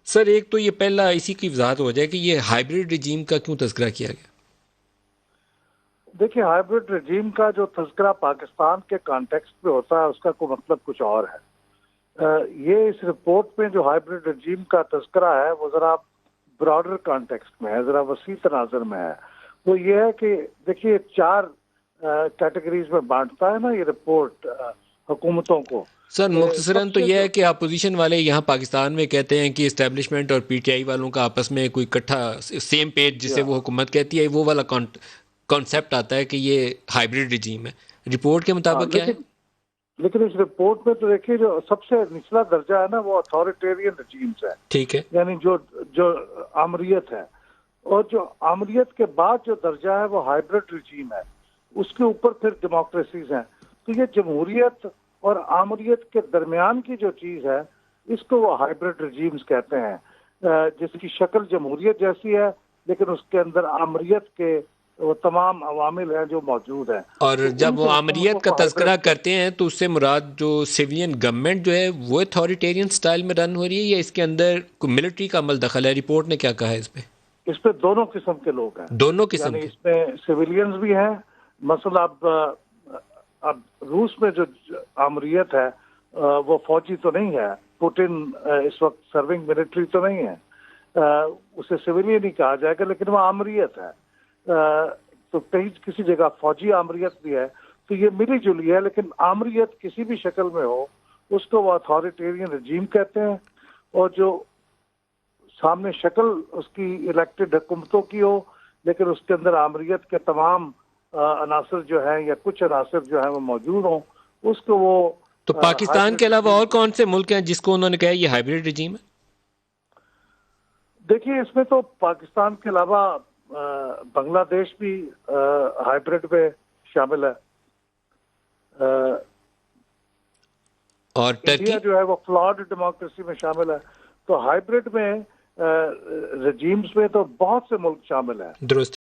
سر ایک تو یہ پہلا اسی کی وضاحت ہو جائے کہ یہ ہائیبریڈ رجیم کا کیوں تذکرہ کیا گیا؟ دیکھیے، ہائیبریڈ رجیم کا جو تذکرہ پاکستان کے کانٹیکسٹ میں ہوتا ہے اس کا کوئی مطلب کچھ اور ہے۔ یہ اس رپورٹ میں جو ہائیبریڈ رجیم کا تذکرہ ہے وہ ذرا براڈر کانٹیکسٹ میں ہے، ذرا وسیع تناظر میں ہے۔ وہ یہ ہے کہ دیکھیے 4 کیٹیگریز میں بانٹتا ہے نا یہ رپورٹ حکومتوں کو۔ سر سب مختصراً تو سے یہ جو ہے کہ اپوزیشن والے یہاں پاکستان میں کہتے ہیں کہ اسٹیبلشمنٹ اور پی ٹی آئی والوں کا آپس میں کوئی اکٹھا سیم پیج جسے وہ حکومت کہتی ہے، وہ والا کانسیپٹ آتا ہے کہ یہ ہائیبریڈ رجیم ہے۔ رپورٹ کے مطابق کیا ہے؟ لیکن اس رپورٹ میں تو دیکھیے جو سب سے نچلا درجہ ہے نا وہ اتھارٹیرین رجیمز ہے، ٹھیک ہے۔ یعنی جو آمریت ہے، اور جو آمریت کے بعد جو درجہ ہے وہ ہائیبریڈ رجیم ہے، اس کے اوپر پھر ڈیموکریسیز ہیں۔ تو یہ جمہوریت اور آمریت کے درمیان کی جو چیز ہے اس کو وہ ہائیبریڈ رجیمز کہتے ہیں، جس کی شکل جمہوریت جیسی ہے لیکن اس کے اندر آمریت کے وہ تمام عوامل ہیں جو موجود ہیں۔ اور تو ان جب وہ کو حکومتوں آمریت کا کو تذکرہ ہائیبریڈ، کرتے ہیں تو اس سے مراد جو سویلین گورنمنٹ جو ہے وہ اتھارٹیرین سٹائل میں رن ہو رہی ہے یا اس کے اندر کوئی ملٹری کا عمل دخل ہے؟ رپورٹ نے کیا کہا ہے اس پہ؟ اس پہ دونوں قسم کے لوگ ہیں، دونوں قسم یعنی کے؟ اس میں سویلینز بھی ہیں۔ مثلا اب روس میں جو آمریت ہے وہ فوجی تو نہیں ہے، پوٹن اس وقت سرونگ ملٹری تو نہیں ہے، اسے سویلین ہی کہا جائے گا، لیکن وہ آمریت ہے۔ تو کہیں کسی جگہ فوجی آمریت بھی ہے، تو یہ ملی جلی ہے، لیکن آمریت کسی بھی شکل میں ہو اس کو وہ اتھارٹیرین رجیم کہتے ہیں۔ اور جو سامنے شکل اس کی الیکٹڈ حکومتوں کی ہو لیکن اس کے اندر آمریت کے تمام عناصر جو ہیں یا کچھ عناصر جو ہیں وہ موجود ہوں، اس کو وہ تو پاکستان کے ہائیبریڈ علاوہ رجیم۔ اور کون سے ملک ہیں جس کو انہوں نے کہا یہ ہائیبریڈ رجیم ہے؟ دیکھیے اس میں تو پاکستان کے علاوہ بنگلہ دیش بھی ہائیبریڈ میں شامل ہے، اور ٹرکی؟ انڈیا جو ہے وہ فلاڈ ڈیموکریسی میں شامل ہے۔ تو ہائیبریڈ میں رجیمز میں تو بہت سے ملک شامل ہیں۔ درست۔